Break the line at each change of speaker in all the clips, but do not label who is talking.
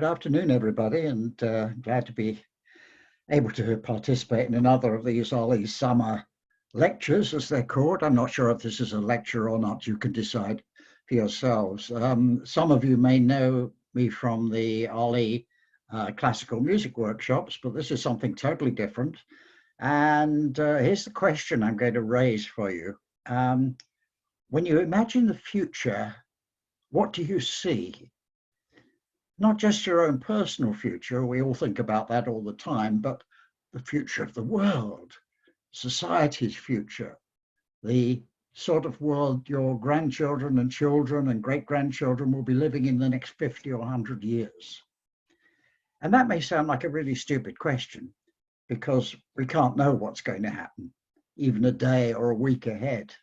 Good afternoon, everybody, and glad to be able to participate in another of these OLLI summer lectures, as they're called. I'm not sure if this is a lecture or not. You can decide for yourselves. Some of you may know me from the OLLI classical music workshops, but this is something totally different. And here's the question I'm going to raise for you. When you imagine the future, what do you see? Not just your own personal future, we all think about that all the time, but the future of the world, society's future, the sort of world your grandchildren and children and great-grandchildren will be living in the next 50 or 100 years. And that may sound like a really stupid question, because we can't know what's going to happen, even a day or a week ahead.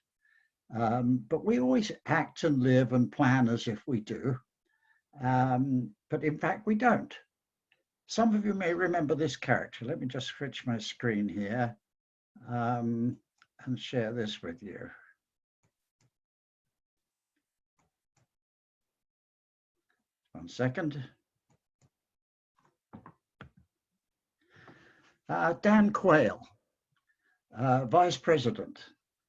But we always act and live and plan as if we do. But in fact, we don't. Some of you may remember this character. Let me just switch my screen here and share this with you. One second. Dan Quayle, Vice President,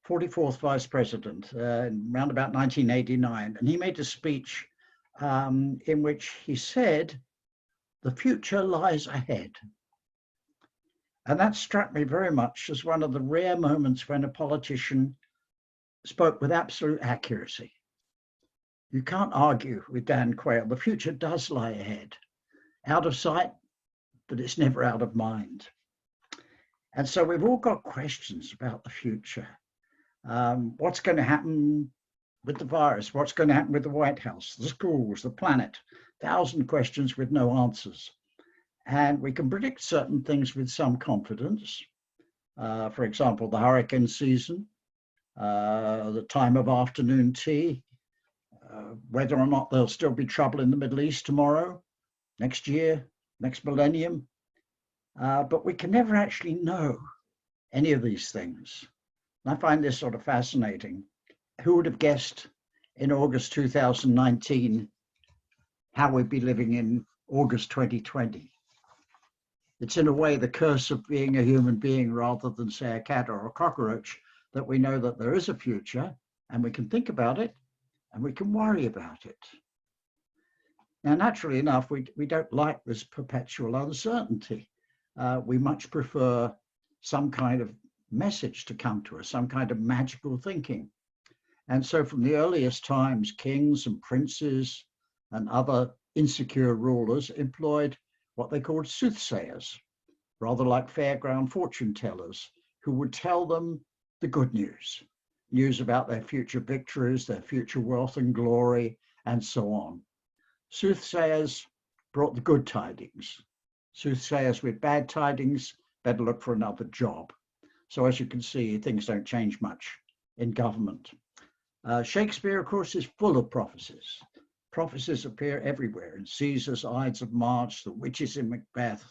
44th Vice President, around about 1989. And he made a speech in which he said, "The future lies ahead." And that struck me very much as one of the rare moments when a politician spoke with absolute accuracy. You can't argue with Dan Quayle. The future does lie ahead, out of sight, but it's never out of mind. And so we've all got questions about the future. What's going to happen with the virus? What's going to happen with the White House, the schools, the planet? 1,000 questions with no answers. And we can predict certain things with some confidence. For example, the hurricane season, the time of afternoon tea, whether or not there'll still be trouble in the Middle East tomorrow, next year, next millennium. But we can never actually know any of these things. And I find this sort of fascinating. Who would have guessed in August 2019 how we'd be living in August 2020? It's in a way the curse of being a human being rather than, say, a cat or a cockroach, that we know that there is a future and we can think about it and we can worry about it. Now, naturally enough, we don't like this perpetual uncertainty. We much prefer some kind of message to come to us, some kind of magical thinking. And so from the earliest times, kings and princes and other insecure rulers employed what they called soothsayers, rather like fairground fortune tellers, who would tell them the good news, news about their future victories, their future wealth and glory, and so on. Soothsayers brought the good tidings. Soothsayers with bad tidings better look for another job. So as you can see, things don't change much in government. Shakespeare, of course, is full of prophecies. Prophecies appear everywhere, in Caesar's Ides of March, the witches in Macbeth,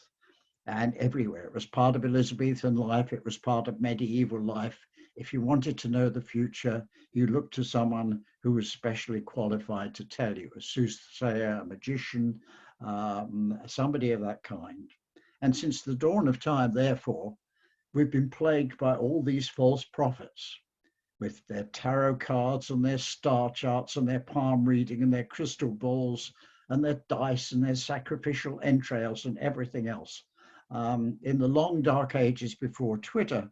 and everywhere. It was part of Elizabethan life. It was part of medieval life. If you wanted to know the future, you looked to someone who was specially qualified to tell you, a soothsayer, a magician, somebody of that kind. And since the dawn of time, therefore, we've been plagued by all these false prophets, with their tarot cards and their star charts and their palm reading and their crystal balls and their dice and their sacrificial entrails and everything else. In the long dark ages before Twitter,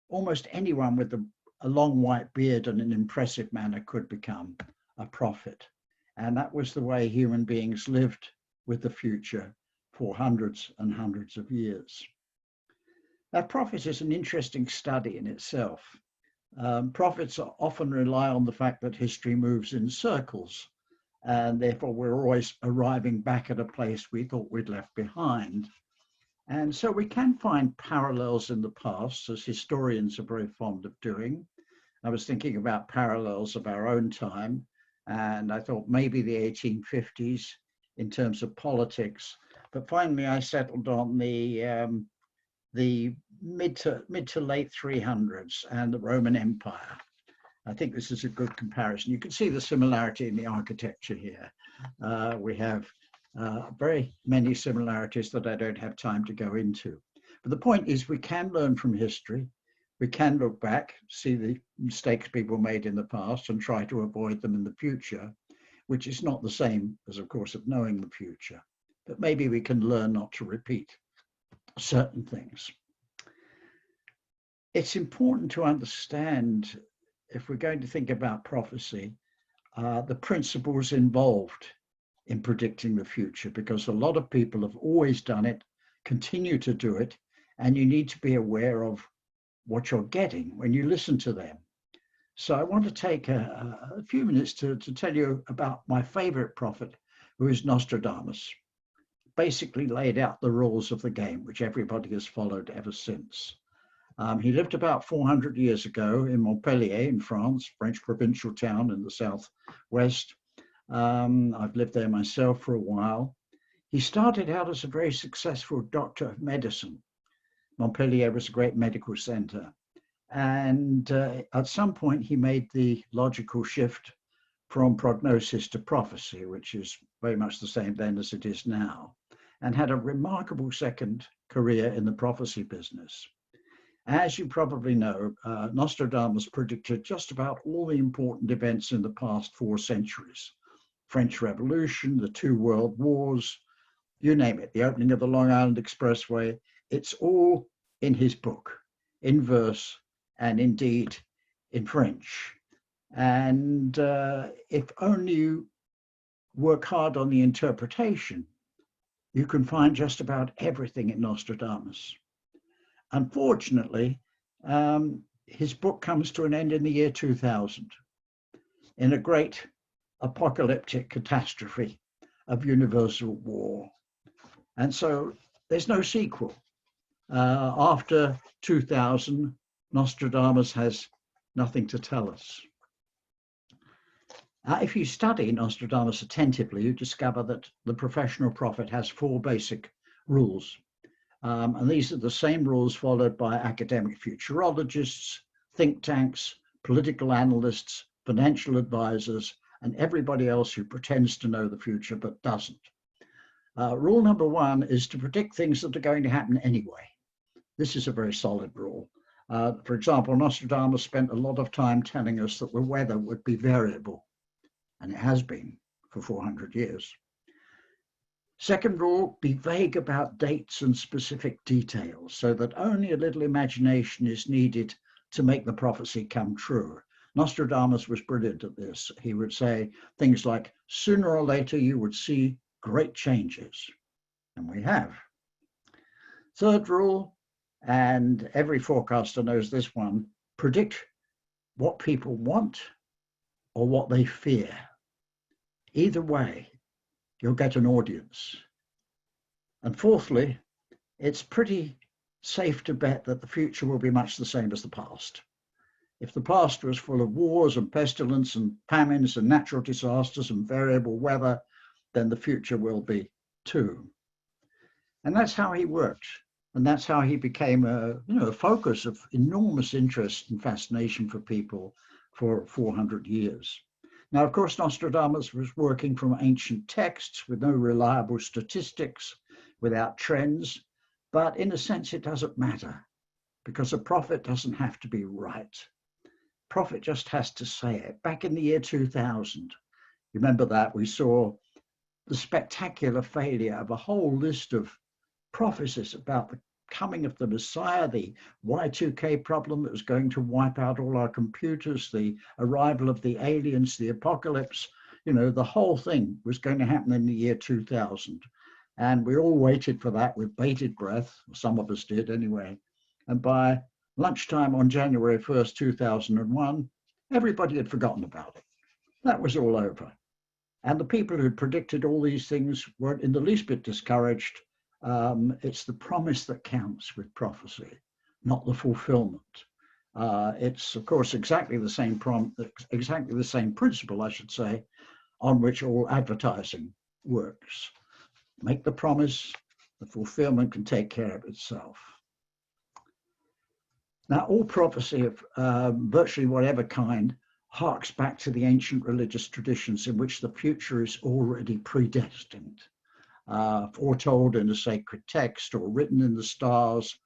almost anyone with a long white beard and an impressive manner could become a prophet. And that was the way human beings lived with the future for hundreds and hundreds of years. Now, prophet is an interesting study in itself. Prophets often rely on the fact that history moves in circles, and therefore we're always arriving back at a place we thought we'd left behind. And so we can find parallels in the past, as historians are very fond of doing. I was thinking about parallels of our own time, and I thought maybe the 1850s in terms of politics, but finally I settled on the mid to late 300s and the Roman Empire. I think this is a good comparison. You can see the similarity in the architecture here. We have Very many similarities that I don't have time to go into. But the point is, we can learn from history. We can look back, see the mistakes people made in the past and try to avoid them in the future, which is not the same as, of course, of knowing the future. But maybe we can learn not to repeat certain things. It's important to understand, if we're going to think about prophecy, the principles involved in predicting the future, because a lot of people have always done it, continue to do it, and you need to be aware of what you're getting when you listen to them. So I want to take a few minutes to tell you about my favorite prophet, who is Nostradamus. Basically laid out the rules of the game, which everybody has followed ever since. He lived about 400 years ago in Montpellier in France, French provincial town in the southwest. I've lived there myself for a while. He started out as a very successful doctor of medicine. Montpellier was a great medical center. And at some point, he made the logical shift from prognosis to prophecy, which is very much the same then as it is now, and had a remarkable second career in the prophecy business. As you probably know, Nostradamus predicted just about all the important events in the past 4 centuries. French Revolution, the 2 world wars, you name it, the opening of the Long Island Expressway. It's all in his book, in verse, and indeed in French. And if only you work hard on the interpretation, you can find just about everything in Nostradamus. Unfortunately, his book comes to an end in the year 2000 in a great apocalyptic catastrophe of universal war. And so there's no sequel. After 2000, Nostradamus has nothing to tell us. If you study Nostradamus attentively, you discover that the professional prophet has 4 basic rules. And these are the same rules followed by academic futurologists, think tanks, political analysts, financial advisors, and everybody else who pretends to know the future but doesn't. Rule number 1 is to predict things that are going to happen anyway. This is a very solid rule. For example, Nostradamus spent a lot of time telling us that the weather would be variable, and it has been for 400 years. Second rule, be vague about dates and specific details so that only a little imagination is needed to make the prophecy come true. Nostradamus was brilliant at this. He would say things like, sooner or later you would see great changes, and we have. Third rule, and every forecaster knows this one, predict what people want or what they fear. Either way, you'll get an audience. And fourthly, it's pretty safe to bet that the future will be much the same as the past. If the past was full of wars and pestilence and famines and natural disasters and variable weather, then the future will be too. And that's how he worked. And that's how he became a focus of enormous interest and fascination for people for 400 years. Now, of course, Nostradamus was working from ancient texts with no reliable statistics, without trends, but in a sense, it doesn't matter because a prophet doesn't have to be right. Prophet just has to say it. Back in the year 2000, remember that we saw the spectacular failure of a whole list of prophecies about the coming of the Messiah, the Y2K problem that was going to wipe out all our computers, the arrival of the aliens, the apocalypse, the whole thing was going to happen in the year 2000. And we all waited for that with bated breath. Some of us did anyway. And by lunchtime on January 1st, 2001, everybody had forgotten about it. That was all over. And the people who predicted all these things weren't in the least bit discouraged. It's the promise that counts with prophecy, not the fulfillment. It's, of course, exactly the same principle, I should say, on which all advertising works. Make the promise, the fulfillment can take care of itself. Now, all prophecy of virtually whatever kind harks back to the ancient religious traditions in which the future is already predestined. foretold in a sacred text or written in the stars,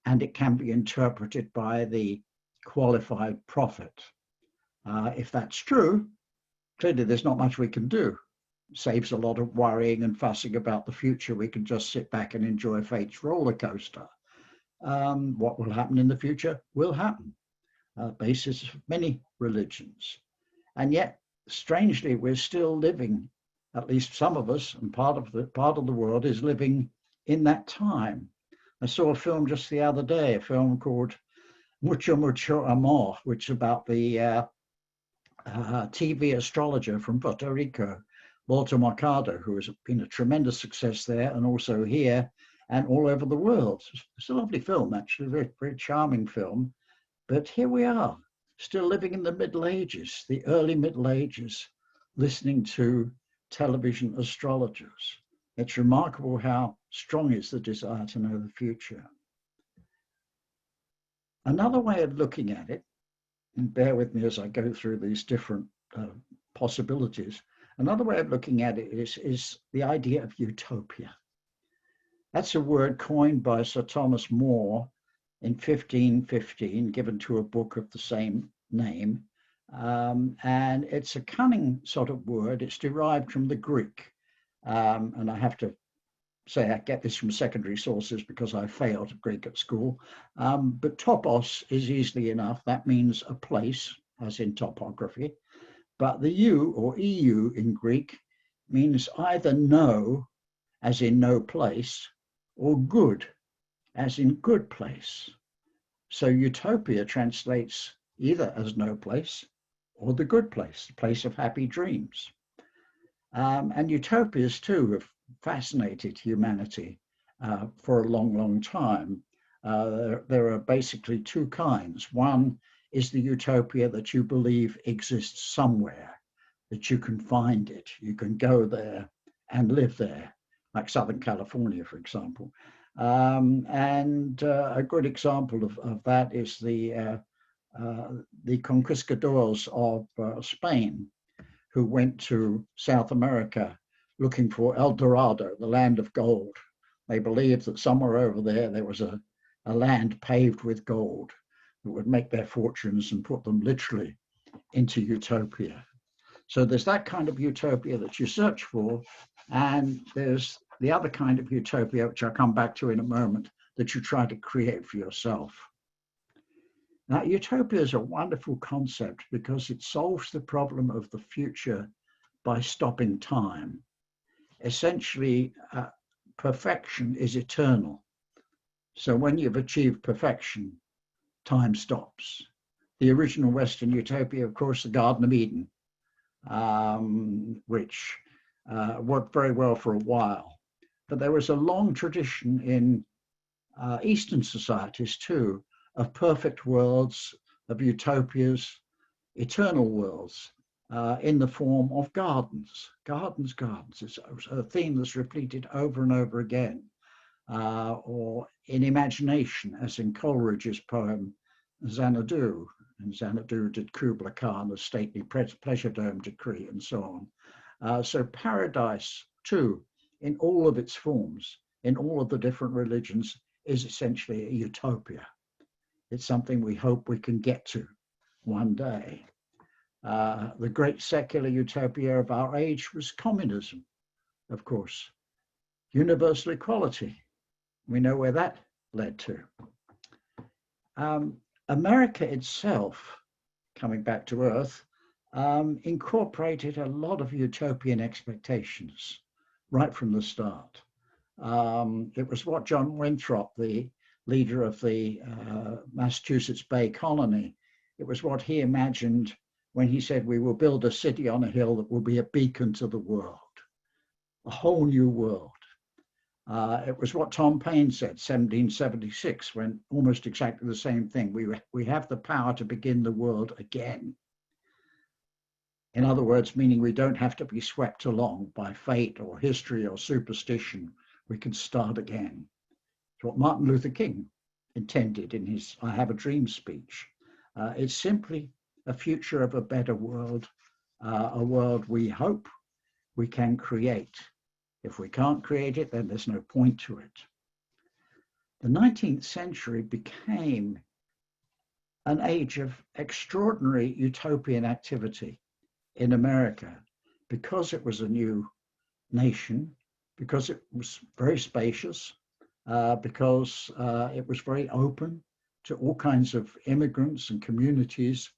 and it can be interpreted by the qualified prophet. If that's true, clearly there's not much we can do. It saves a lot of worrying and fussing about the future. We can just sit back and enjoy fate's roller coaster. What will happen in the future will happen. Basis of many religions. And yet, strangely, we're still living, at least some of us, and part of the world is living in that time. I saw a film just the other day, a film called Mucho Mucho Amor, which is about the TV astrologer from Puerto Rico, Walter Mercado, who has been a tremendous success there and also here and all over the world. It's a lovely film, actually, very, very charming film. But here we are, still living in the Middle Ages, the early Middle Ages, listening to television astrologers. It's remarkable how strong is the desire to know the future. Another way of looking at it, and bear with me as I go through these different possibilities, another way of looking at it is the idea of utopia. That's a word coined by Sir Thomas More in 1515, given to a book of the same name. And it's a cunning sort of word. It's derived from the Greek. And I have to say I get this from secondary sources because I failed Greek at school. But topos is easily enough. That means a place, as in topography. But the U or EU in Greek means either no, as in no place, or good, as in good place. So utopia translates either as no place or the good place, the place of happy dreams. And utopias too have fascinated humanity for a long, long time. There are basically two kinds. One is the utopia that you believe exists somewhere, that you can find it, you can go there and live there, like Southern California, for example. And a good example of that is the conquistadors of Spain, who went to South America looking for El Dorado, the land of gold. They believed that somewhere over there was a land paved with gold that would make their fortunes and put them literally into utopia. So there's that kind of utopia that you search for, and there's the other kind of utopia, which I'll come back to in a moment, that you try to create for yourself. Now, utopia is a wonderful concept because it solves the problem of the future by stopping time. Essentially, perfection is eternal. So when you've achieved perfection, time stops. The original Western utopia, of course, the Garden of Eden, which worked very well for a while. But there was a long tradition in Eastern societies too, of perfect worlds, of utopias, eternal worlds, in the form of gardens. Gardens. It's a theme that's repeated over and over again. Or in imagination, as in Coleridge's poem, Xanadu. And Xanadu did Kubla Khan, a stately pleasure dome decree, and so on. So paradise, too, in all of its forms, in all of the different religions, is essentially a utopia. It's something we hope we can get to one day. The great secular utopia of our age was communism, of course. Universal equality. We know where that led to. America itself, coming back to Earth, incorporated a lot of utopian expectations right from the start. It was what John Winthrop, the leader of the Massachusetts Bay Colony, it was what he imagined when he said, we will build a city on a hill that will be a beacon to the world, a whole new world. It was what Tom Paine said, 1776, when almost exactly the same thing. We have the power to begin the world again. In other words, meaning we don't have to be swept along by fate or history or superstition. We can start again. It's what Martin Luther King intended in his I Have a Dream speech. It's simply a future of a better world, a world we hope we can create If we can't create it, then there's no point to it. The 19th century became an age of extraordinary utopian activity in America because it was a new nation, because it was very spacious, because it was very open to all kinds of immigrants and communities.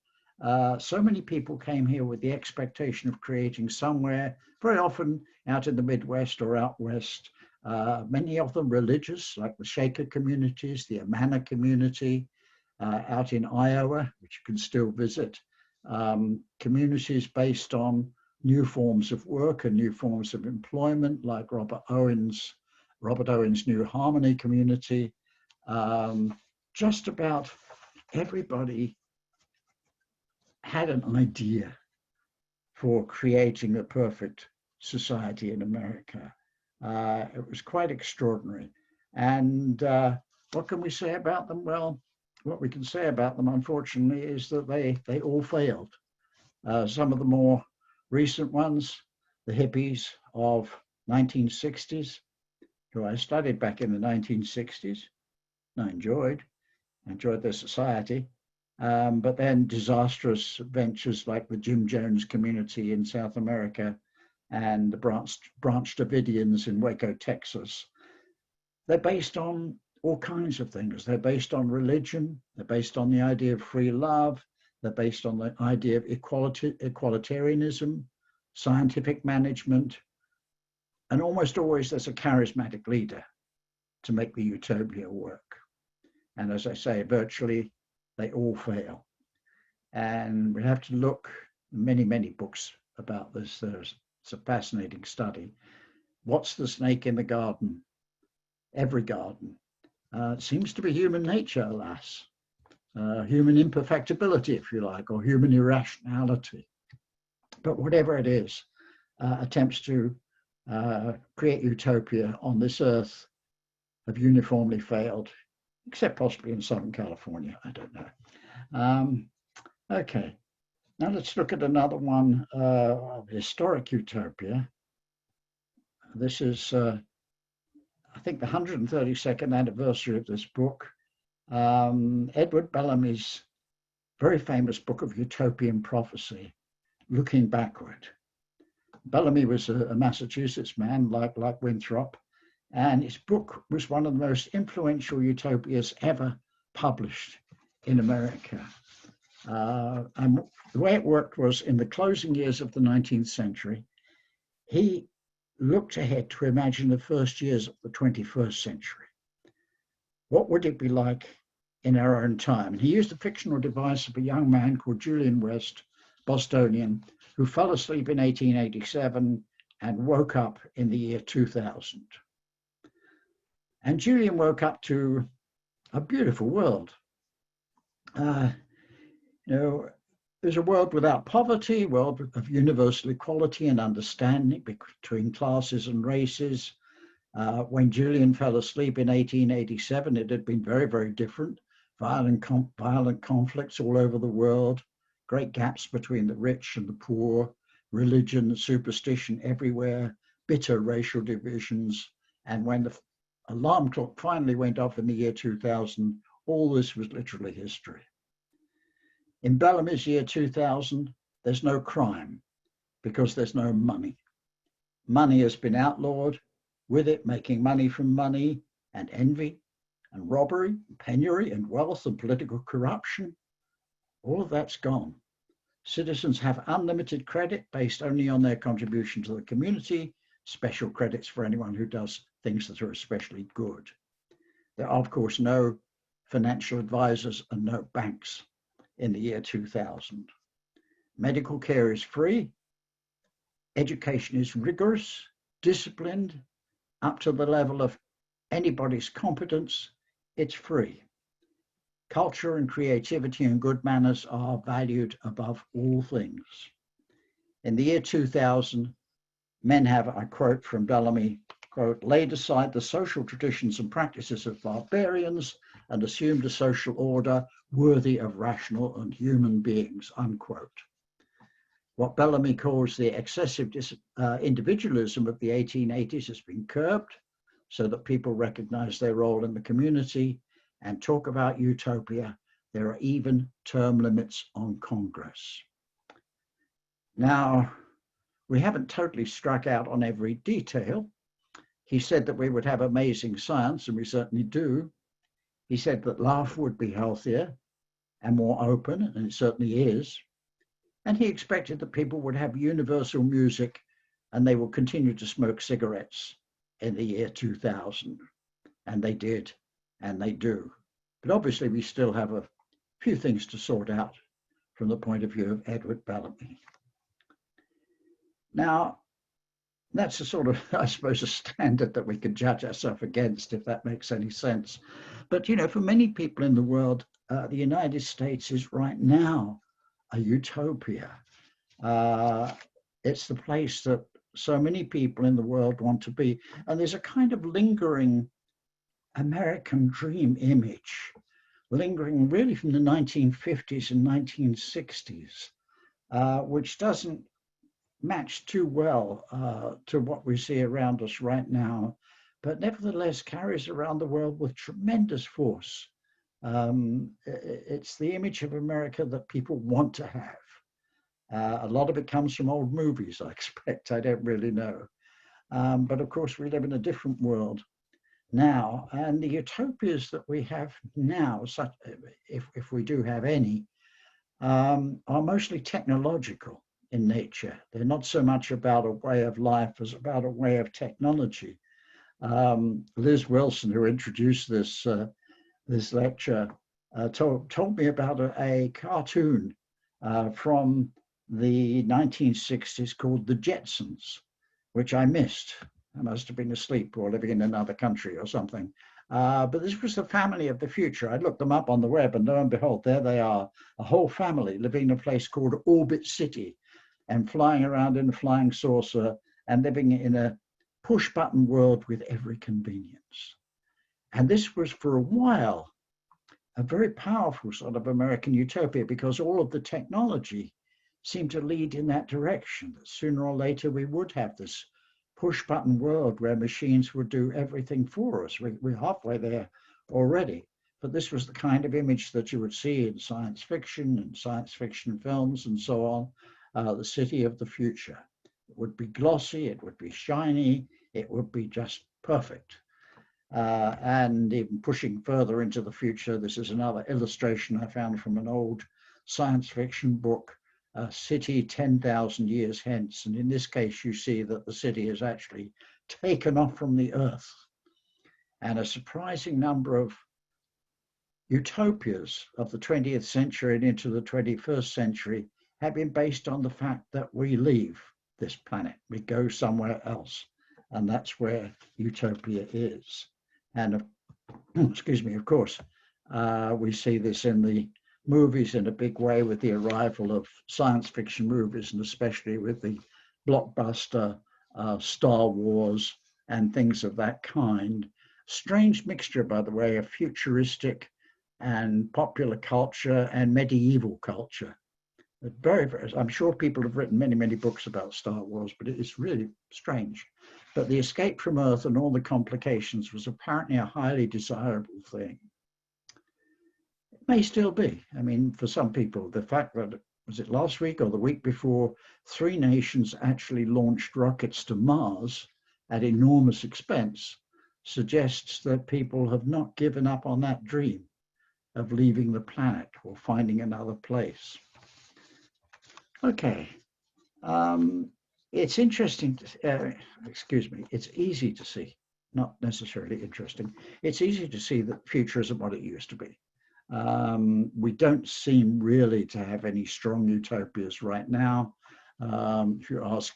So many people came here with the expectation of creating somewhere, very often out in the Midwest or out west, many of them religious, like the Shaker communities, the Amana community, out in Iowa, which you can still visit, communities based on new forms of work and new forms of employment, like Robert Owen's New Harmony community. Just about everybody had an idea for creating a perfect society in America. It was quite extraordinary. And what can we say about them? Well, what we can say about them, unfortunately, is that they all failed. Some of the more recent ones, the hippies of 1960s, who I studied back in the 1960s, I enjoyed their society, but then disastrous ventures like the Jim Jones community in South America and the Branch Davidians in Waco, Texas. They're based on all kinds of things. They're based on religion. They're based on the idea of free love. They're based on the idea of equalitarianism, scientific management, and almost always there's a charismatic leader to make the utopia work. And as I say, virtually they all fail. And we have to look, many, many books about this. It's a fascinating study. What's the snake in the garden? Every garden. It seems to be human nature, alas. Human imperfectibility, if you like, or human irrationality. But whatever it is, attempts to create utopia on this earth have uniformly failed, except possibly in Southern California. I don't know. Okay, now let's look at another one of historic utopia. This is, I think, the 132nd anniversary of this book. Edward Bellamy's very famous book of utopian prophecy, Looking Backward. Bellamy was a Massachusetts man like Winthrop, and his book was one of the most influential utopias ever published in America. And the way it worked was, in the closing years of the 19th century, he looked ahead to imagine the first years of the 21st century. What would it be like in our own time? And he used the fictional device of a young man called Julian West, Bostonian, who fell asleep in 1887 and woke up in the year 2000. And Julian woke up to a beautiful world. There's a world without poverty, a world of universal equality and understanding between classes and races. When Julian fell asleep in 1887, it had been very, very different. Violent conflicts all over the world, great gaps between the rich and the poor, religion and superstition everywhere, bitter racial divisions. And when the alarm clock finally went off in the year 2000, all this was literally history. In Bellamy's year 2000, there's no crime because there's no money. Money has been outlawed, with it making money from money and envy and robbery, penury and wealth and political corruption. All of that's gone. Citizens have unlimited credit based only on their contribution to the community, special credits for anyone who does things that are especially good. There are, of course, no financial advisors and no banks in the year 2000. Medical care is free. Education is rigorous, disciplined, up to the level of anybody's competence. It's free. Culture and creativity and good manners are valued above all things. In the year 2000, men have, I quote from Bellamy, quote, laid aside the social traditions and practices of barbarians and assumed a social order worthy of rational and human beings, unquote. What Bellamy calls the excessive individualism of the 1880s has been curbed so that people recognize their role in the community and talk about utopia. There are even term limits on Congress. Now, we haven't totally struck out on every detail. He said that we would have amazing science, and we certainly do. He said that life would be healthier and more open, and it certainly is. And he expected that people would have universal music and they will continue to smoke cigarettes in the year 2000. And they did, and they do. But obviously, we still have a few things to sort out from the point of view of Edward Bellamy. Now, that's a sort of, I suppose, a standard that we can judge ourselves against, if that makes any sense. But, you know, for many people in the world, the United States is right now a utopia. It's the place that so many people in the world want to be. And there's a kind of lingering American dream image, lingering really from the 1950s and 1960s, which doesn't match too well to what we see around us right now, but nevertheless carries around the world with tremendous force. It's the image of America that people want to have. A lot of it comes from old movies, I expect. I don't really know. But of course, we live in a different world now. And the utopias that we have now, such, if we do have any, are mostly technological in nature. They're not so much about a way of life as about a way of technology. Liz Wilson, who introduced this lecture, told me about a cartoon from the 1960s called The Jetsons, which I missed. I must have been asleep or living in another country or something. But this was the family of the future. I looked them up on the web, and lo and behold, there they are, a whole family living in a place called Orbit City and flying around in a flying saucer and living in a push-button world with every convenience. And this was for a while a very powerful sort of American utopia, because all of the technology seemed to lead in that direction, that sooner or later we would have this push-button world where machines would do everything for us. We're halfway there already, but this was the kind of image that you would see in science fiction and science fiction films and so on, the city of the future. It would be glossy, it would be shiny, it would be just perfect. And even pushing further into the future, this is another illustration I found from an old science fiction book, City 10,000 Years Hence. And in this case, you see that the city is actually taken off from the earth. And a surprising number of utopias of the 20th century and into the 21st century have been based on the fact that we leave this planet, we go somewhere else. And that's where utopia is. And excuse me, of course, we see this in the movies in a big way with the arrival of science fiction movies, and especially with the blockbuster Star Wars and things of that kind. Strange mixture, by the way, of futuristic and popular culture and medieval culture. Very, very, I'm sure people have written many, many books about Star Wars, but it's really strange. But the escape from Earth and all the complications was apparently a highly desirable thing. It may still be. I mean, for some people, the fact that, was it last week or the week before, 3 nations actually launched rockets to Mars at enormous expense suggests that people have not given up on that dream of leaving the planet or finding another place. Okay. It's interesting, it's easy to see, not necessarily interesting. It's easy to see that the future isn't what it used to be. We don't seem really to have any strong utopias right now. If you ask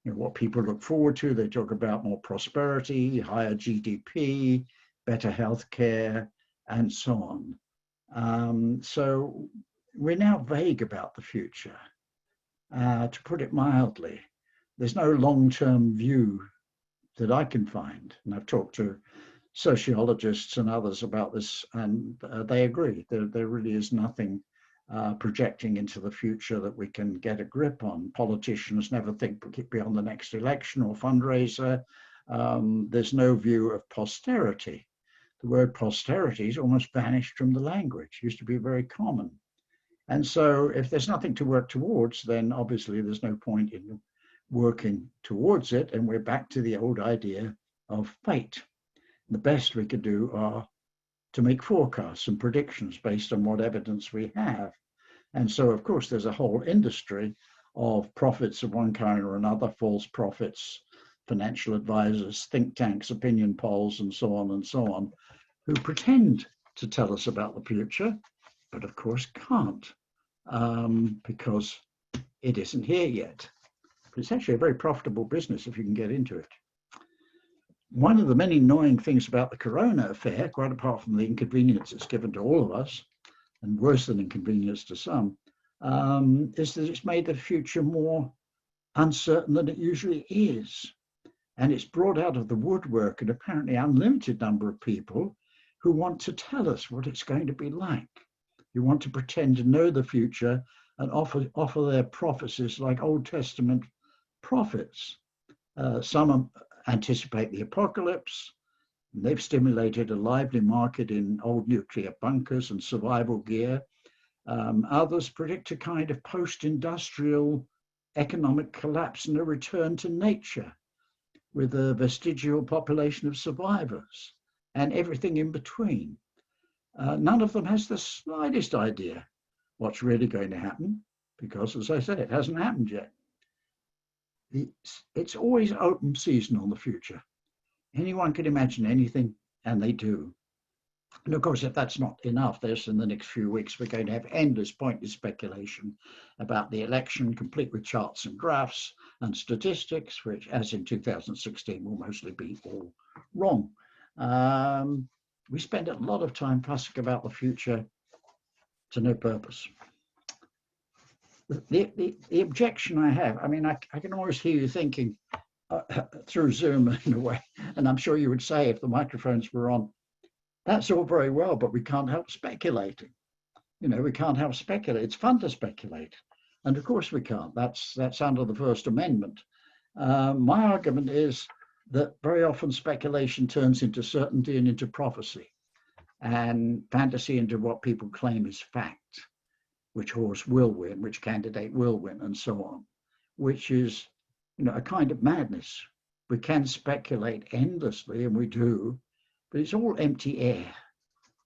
what people look forward to, they talk about more prosperity, higher GDP, better healthcare, and so on. So we're now vague about the future, to put it mildly. There's no long-term view that I can find. And I've talked to sociologists and others about this, and they agree. There really is nothing projecting into the future that we can get a grip on. Politicians never think beyond the next election or fundraiser. There's no view of posterity. The word posterity is almost vanished from the language. It used to be very common. And so if there's nothing to work towards, then obviously there's no point in working towards it. And we're back to the old idea of fate. The best we could do are to make forecasts and predictions based on what evidence we have. And so, of course, there's a whole industry of prophets of one kind or another, false prophets, financial advisors, think tanks, opinion polls, and so on, who pretend to tell us about the future, but of course can't, because it isn't here yet. But it's actually a very profitable business if you can get into it. One of the many annoying things about the corona affair, quite apart from the inconvenience it's given to all of us, and worse than inconvenience to some, is that it's made the future more uncertain than it usually is. And it's brought out of the woodwork an apparently unlimited number of people who want to tell us what it's going to be like, who want to pretend to know the future and offer their prophecies like Old Testament prophets. Some anticipate the apocalypse. They've stimulated a lively market in old nuclear bunkers and survival gear. Others predict a kind of post-industrial economic collapse and a return to nature with a vestigial population of survivors and everything in between. None of them has the slightest idea what's really going to happen because, as I said, it hasn't happened yet. It's always open season on the future. Anyone can imagine anything, and they do. And of course, if that's not enough, there's in the next few weeks, we're going to have endless pointless speculation about the election, complete with charts and graphs and statistics, which, as in 2016, will mostly be all wrong. We spend a lot of time fussing about the future to no purpose. The objection I have, I mean, I can always hear you thinking through Zoom in a way, and I'm sure you would say if the microphones were on, that's all very well, but we can't help speculating. You know, we can't help speculate. It's fun to speculate. And of course we can't. That's under the First Amendment. My argument is that very often speculation turns into certainty and into prophecy, and fantasy into what people claim is fact, which horse will win, which candidate will win, and so on, which is, you know, a kind of madness. We can speculate endlessly, and we do, but it's all empty air,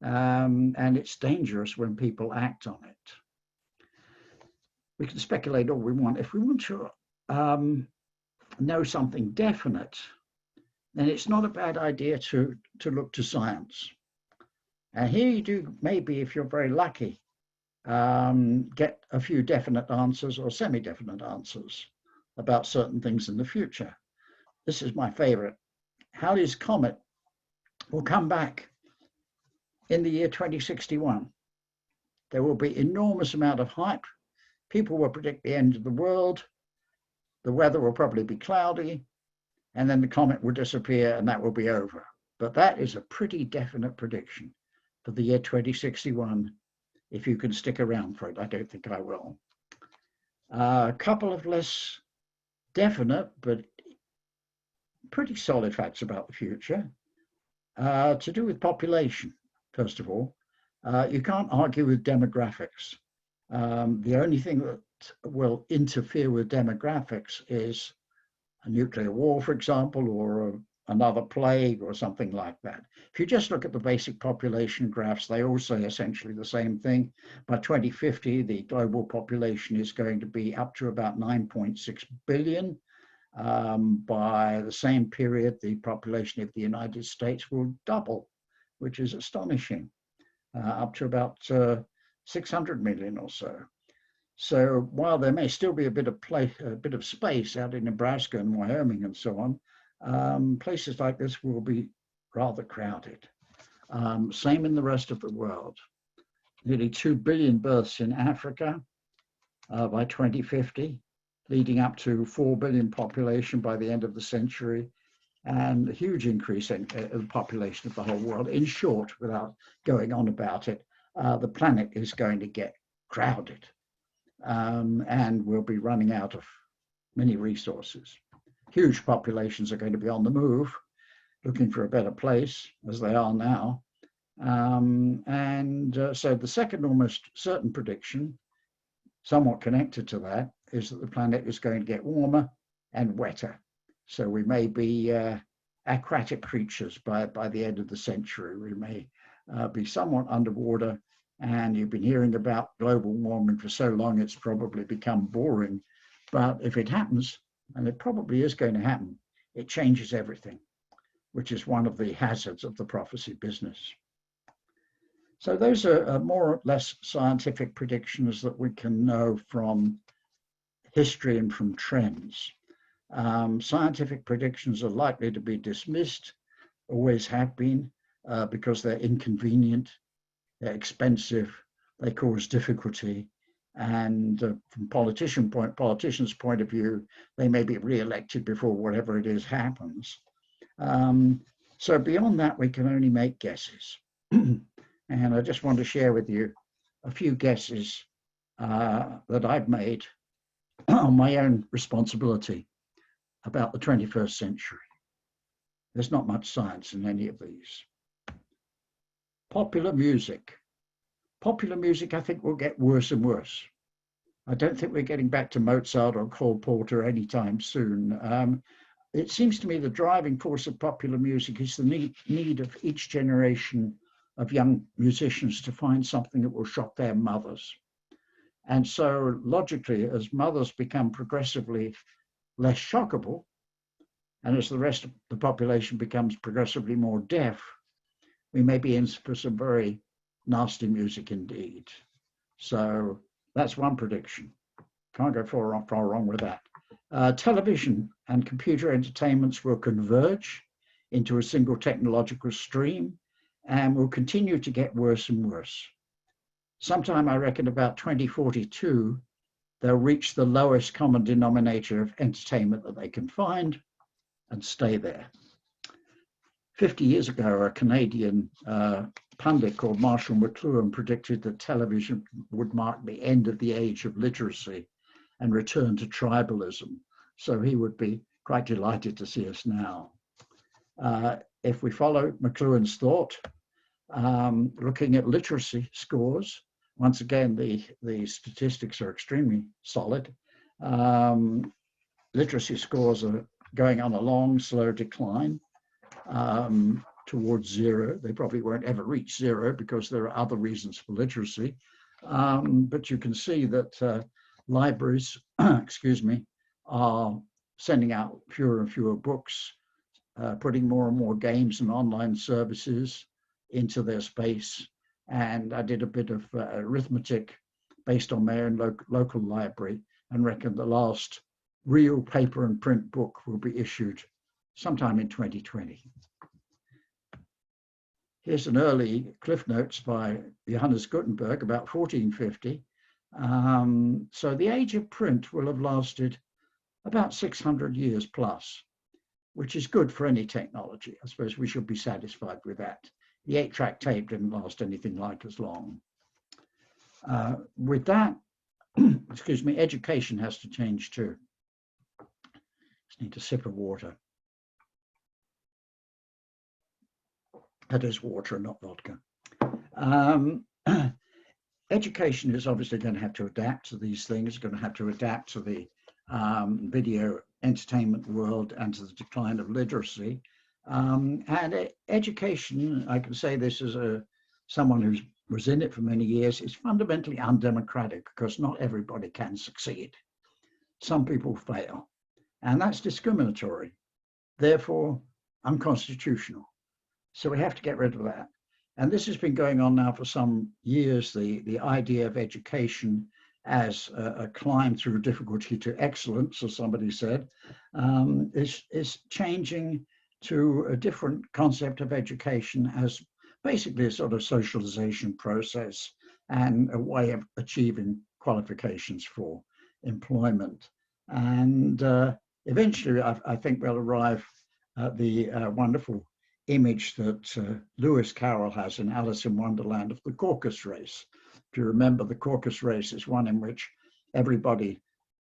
and it's dangerous when people act on it. We can speculate all we want. If we want to know something definite, then it's not a bad idea to look to science. And here you do, maybe if you're very lucky, get a few definite answers or semi-definite answers about certain things in the future. This is my favorite. Halley's Comet will come back in the year 2061. There will be enormous amount of hype. People will predict the end of the world. The weather will probably be cloudy, and then the comet will disappear and that will be over. But that is a pretty definite prediction for the year 2061. If you can stick around for it, I don't think I will. A couple of less definite, but pretty solid facts about the future. To do with population, first of all. You can't argue with demographics. The only thing that will interfere with demographics is a nuclear war, for example, or another plague or something like that. If you just look at the basic population graphs, they all say essentially the same thing. By 2050, the global population is going to be up to about 9.6 billion. By the same period, the population of the United States will double, which is astonishing, up to about 600 million or so. So while there may still be a bit of space out in Nebraska and Wyoming and so on, places like this will be rather crowded. Same in the rest of the world. Nearly 2 billion births in Africa by 2050, leading up to 4 billion population by the end of the century, and a huge increase in the population of the whole world. In short, without going on about it, the planet is going to get crowded, and we'll be running out of many resources. Huge populations are going to be on the move, looking for a better place, as they are now. So the second almost certain prediction, somewhat connected to that, is that the planet is going to get warmer and wetter. So we may be aquatic creatures by the end of the century. We may be somewhat underwater, and you've been hearing about global warming for so long, it's probably become boring. But if it happens, and it probably is going to happen, it changes everything, which is one of the hazards of the prophecy business. So those are more or less scientific predictions that we can know from history and from trends. Scientific predictions are likely to be dismissed, always have been, because they're inconvenient, they're expensive, they cause difficulty, and from politicians' point of view, they may be re-elected before whatever it is happens. So beyond that, we can only make guesses. And I just want to share with you a few guesses that I've made on my own responsibility about the 21st century. There's not much science in any of these. Popular music. Popular music, I think, will get worse and worse. I don't think we're getting back to Mozart or Cole Porter anytime soon. It seems to me the driving force of popular music is the need of each generation of young musicians to find something that will shock their mothers. And so logically, as mothers become progressively less shockable, and as the rest of the population becomes progressively more deaf, we may be in for some very nasty music indeed. So that's one prediction. Can't go far wrong with that. Television and computer entertainments will converge into a single technological stream and will continue to get worse and worse. Sometime, I reckon, about 2042, they'll reach the lowest common denominator of entertainment that they can find and stay there. 50 years ago, a Canadian pundit called Marshall McLuhan predicted that television would mark the end of the age of literacy and return to tribalism. So he would be quite delighted to see us now. If we follow McLuhan's thought, looking at literacy scores, once again, the statistics are extremely solid. Literacy scores are going on a long, slow decline towards zero. They probably won't ever reach zero because there are other reasons for literacy. But you can see that libraries, excuse me, are sending out fewer and fewer books, putting more and more games and online services into their space. And I did a bit of arithmetic based on my own local library and reckon the last real paper and print book will be issued sometime in 2020. Here's an early Cliff Notes by Johannes Gutenberg, about 1450. So the age of print will have lasted about 600 years plus, which is good for any technology. I suppose we should be satisfied with that. The 8-track tape didn't last anything like as long. With that, excuse me, education has to change too. Just need a sip of water. That is water, not vodka. Education is obviously going to have to adapt to these things, going to have to adapt to the video entertainment world and to the decline of literacy. And education, I can say this as someone who was in it for many years, is fundamentally undemocratic because not everybody can succeed. Some people fail, and that's discriminatory, therefore unconstitutional. So we have to get rid of that. And this has been going on now for some years, the idea of education as a climb through difficulty to excellence, as somebody said, is changing to a different concept of education as basically a sort of socialization process and a way of achieving qualifications for employment. And eventually, I think we'll arrive at the wonderful image that Lewis Carroll has in Alice in Wonderland of the caucus race. if you remember, the caucus race is one in which everybody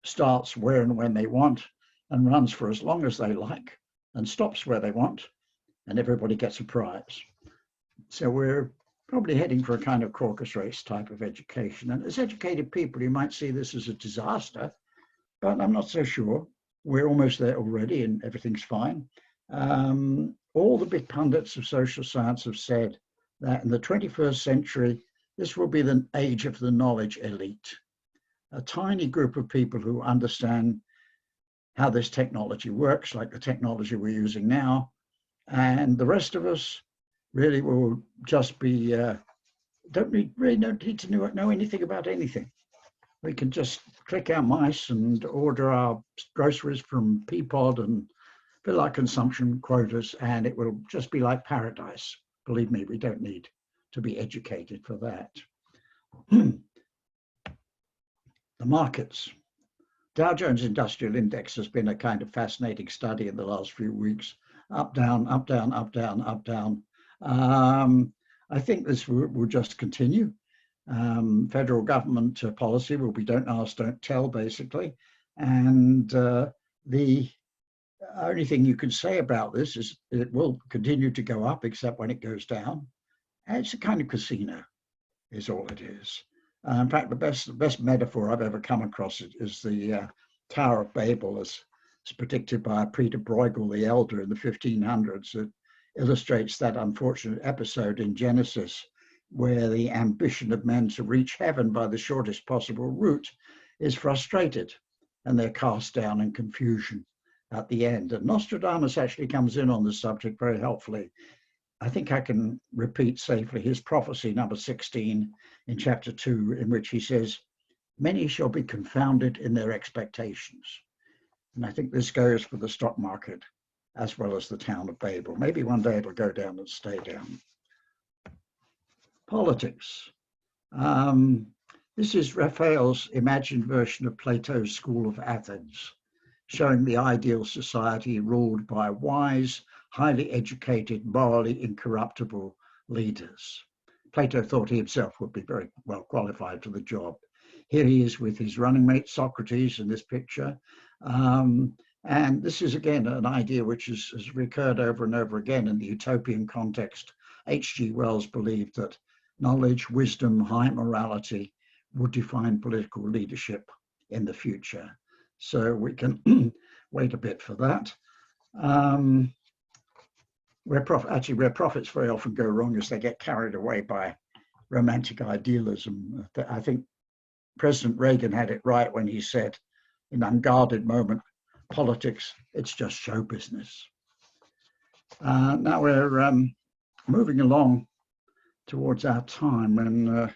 starts where and when they want and runs for as long as they like and stops where they want, and everybody gets a prize. So we're probably heading for a kind of caucus race type of education. And as educated people, you might see this as a disaster, but I'm not so sure. We're almost there already and everything's fine. All the big pundits of social science have said that in the 21st century, this will be the age of the knowledge elite, a tiny group of people who understand how this technology works, like the technology we're using now. And the rest of us really will just be, don't need to know anything about anything. We can just click our mice and order our groceries from Peapod and fill our consumption quotas, and it will just be like paradise. Believe me, we don't need to be educated for that. The markets. Dow Jones Industrial Index has been a kind of fascinating study in the last few weeks. Up, down, up, down, up, down, up, down. I think this will just continue. Federal government policy will be don't ask, don't tell, basically. And the only thing you can say about this is it will continue to go up, except when it goes down. And it's a kind of casino, is all it is. In fact, the best metaphor I've ever come across is the Tower of Babel, as predicted by Peter Bruegel the Elder in the 1500s. It illustrates that unfortunate episode in Genesis where the ambition of men to reach heaven by the shortest possible route is frustrated and they're cast down in confusion at the end. And Nostradamus actually comes in on this subject very helpfully. I think I can repeat safely his prophecy number 16 in chapter 2, in which he says, "Many shall be confounded in their expectations." And I think this goes for the stock market as well as the town of Babel. Maybe one day it'll go down and stay down. Politics. This is Raphael's imagined version of Plato's School of Athens, showing the ideal society ruled by wise, highly educated, morally incorruptible leaders. Plato thought he himself would be very well qualified for the job. Here he is with his running mate Socrates in this picture. And this is, again, an idea which has recurred over and over again in the utopian context. H.G. Wells believed that knowledge, wisdom, high morality would define political leadership in the future. So we can wait a bit for that. Where prophets very often go wrong is they get carried away by romantic idealism. I think President Reagan had it right when he said, in an unguarded moment, politics, it's just show business. Now we're moving along towards our time when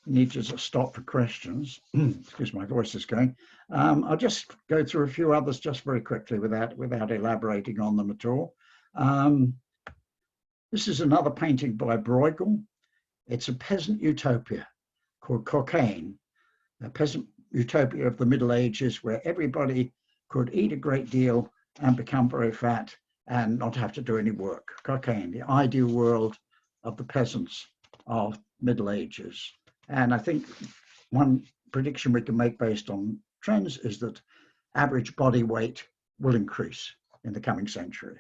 we need to stop for questions. Excuse my voice is going. I'll just go through a few others just very quickly without elaborating on them at all. This is another painting by Bruegel. It's a peasant utopia called Cocaine, a peasant utopia of the Middle Ages where everybody could eat a great deal and become very fat and not have to do any work. Cocaine, the ideal world of the peasants of Middle Ages. And I think one prediction we can make based on trends is that average body weight will increase in the coming century.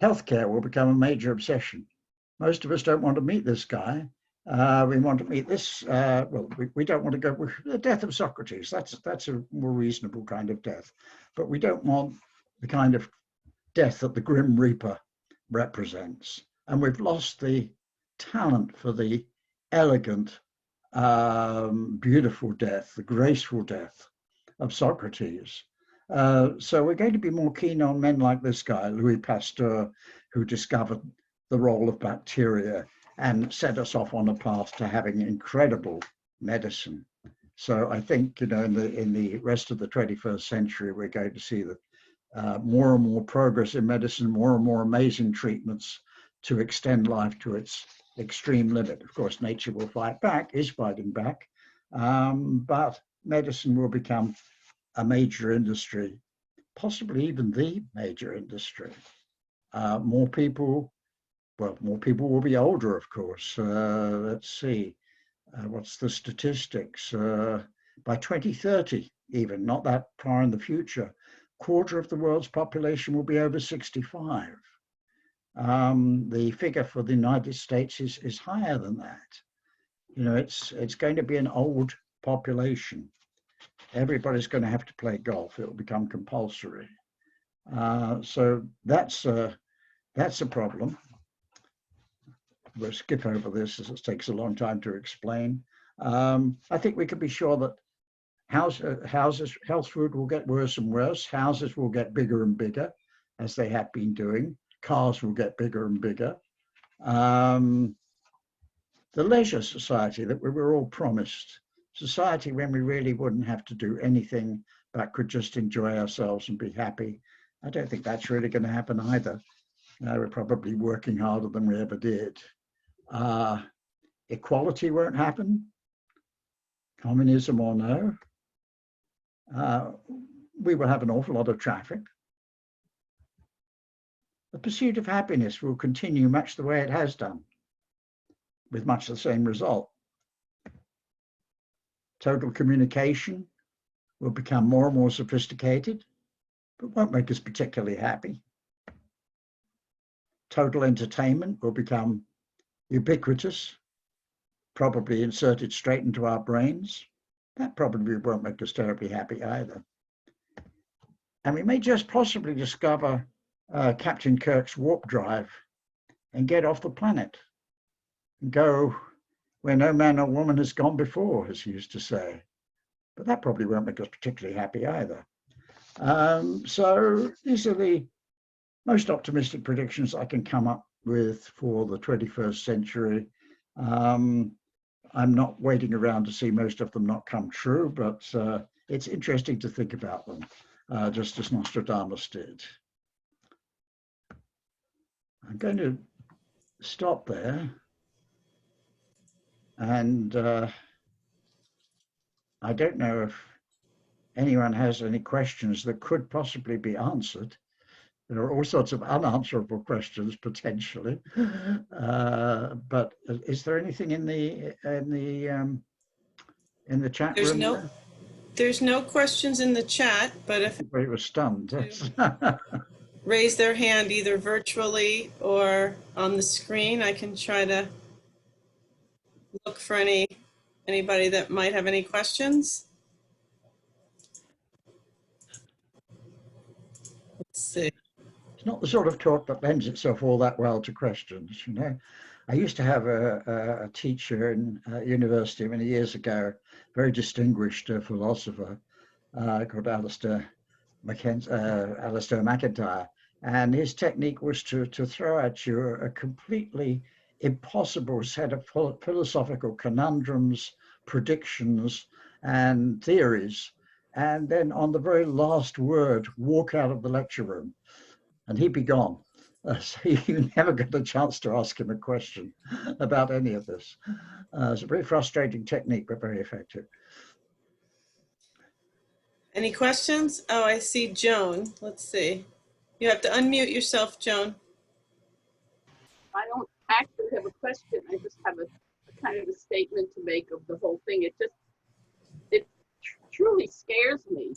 Healthcare will become a major obsession. Most of us don't want to meet this guy. We want to meet this, we don't want to go with the death of Socrates. That's a more reasonable kind of death. But we don't want the kind of death that the Grim Reaper represents. And we've lost the talent for the elegant, beautiful death, the graceful death of Socrates. So we're going to be more keen on men like this guy, Louis Pasteur, who discovered the role of bacteria and set us off on a path to having incredible medicine. So I think, in the rest of the 21st century, we're going to see that more and more progress in medicine, more and more amazing treatments to extend life to its extreme limit. Of course, nature will fight back, is fighting back, but medicine will become a major industry, possibly even the major industry. More people well, more people will be older, of course. Let's see, what's the statistics? By 2030, even, not that far in the future, quarter of the world's population will be over 65. The figure for the United States is higher than that. You know, it's going to be an old population. Everybody's going to have to play golf. It will become compulsory. So that's a problem. We'll skip over this as it takes a long time to explain. I think we can be sure that health food will get worse and worse. Houses will get bigger and bigger, as they have been doing. Cars will get bigger and bigger. The leisure society that we were all promised, society when we really wouldn't have to do anything but could just enjoy ourselves and be happy. I don't think that's really going to happen either. We're probably working harder than we ever did. Equality won't happen, communism or no. We will have an awful lot of traffic. The pursuit of happiness will continue much the way it has done, with much the same result. Total communication will become more and more sophisticated, but won't make us particularly happy. Total entertainment will become ubiquitous, probably inserted straight into our brains. That probably won't make us terribly happy either. And we may just possibly discover Captain Kirk's warp drive and get off the planet and go where no man or woman has gone before, as he used to say. But that probably won't make us particularly happy either. So these are the most optimistic predictions I can come up with for the 21st century. I'm not waiting around to see most of them not come true, but it's interesting to think about them, just as Nostradamus did. I'm going to stop there. And I don't know if anyone has any questions that could possibly be answered. There are all sorts of unanswerable questions potentially, but is there anything in the chat room?
There's no questions in the chat, but if
everybody was stunned,
raise their hand either virtually or on the screen, I can try to look for anybody that might have any questions. Let's see.
It's not the sort of talk that lends itself all that well to questions, you know. I used to have a teacher in university many years ago, very distinguished philosopher called Alistair McIntyre, and his technique was to throw at you a completely impossible set of philosophical conundrums, predictions, and theories, and then on the very last word, walk out of the lecture room. And he'd be gone. So you never got a chance to ask him a question about any of this. It's a very frustrating technique, but very effective.
Any questions? Oh, I see Joan. Let's see. You have to unmute yourself, Joan.
I don't actually have a question. I just have a kind of a statement to make of the whole thing. It truly scares me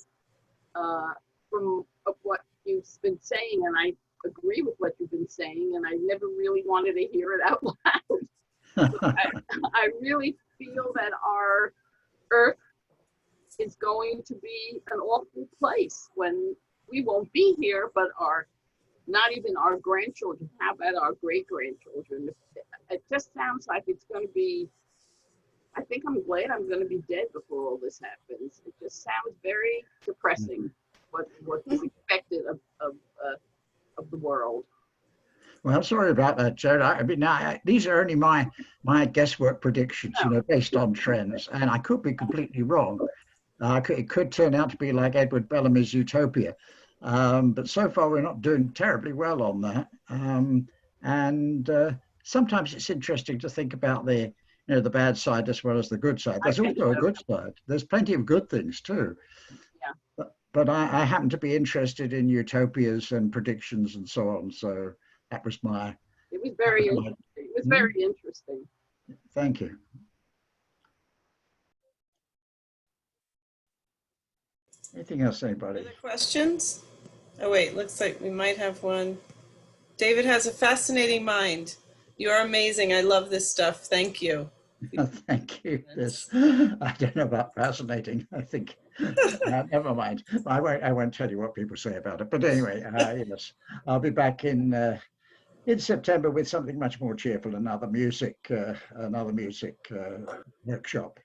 from what you've been saying, and I agree with what you've been saying, and I never really wanted to hear it out loud. So I really feel that our Earth is going to be an awful place when we won't be here, but not even our grandchildren, how about our great-grandchildren? It just sounds like it's going to be, I think I'm glad I'm going to be dead before all this happens. It just sounds very depressing. What is expected of the world.
Well, sorry about that, Joe. I mean, these are only my guesswork predictions, you know, based on trends, and I could be completely wrong. It could turn out to be like Edward Bellamy's Utopia, but so far we're not doing terribly well on that. And sometimes it's interesting to think about the bad side as well as the good side. There's also a good side. There's plenty of good things too. Yeah. But I happen to be interested in utopias and predictions and so on. So that was my
It was very interesting. It was very interesting.
Thank you. Anything else, anybody?
Other questions? Oh wait, looks like we might have one. David has a fascinating mind. You are amazing. I love this stuff. Thank you.
Thank you. This, I don't know about fascinating. I think, never mind. I won't tell you what people say about it. But anyway, yes, I'll be back in September with something much more cheerful, another music workshop.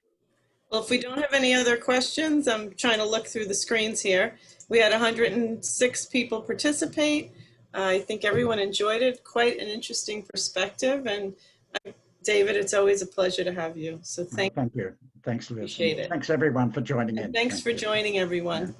Well, if we don't have any other questions, I'm trying to look through the screens here. We had 106 people participate. I think everyone enjoyed it. Quite an interesting perspective. And David, it's always a pleasure to have you. So thank
you. Thanks, Liz.
Appreciate it.
Thanks, everyone, for joining in.
Thanks for joining, everyone.
Yeah.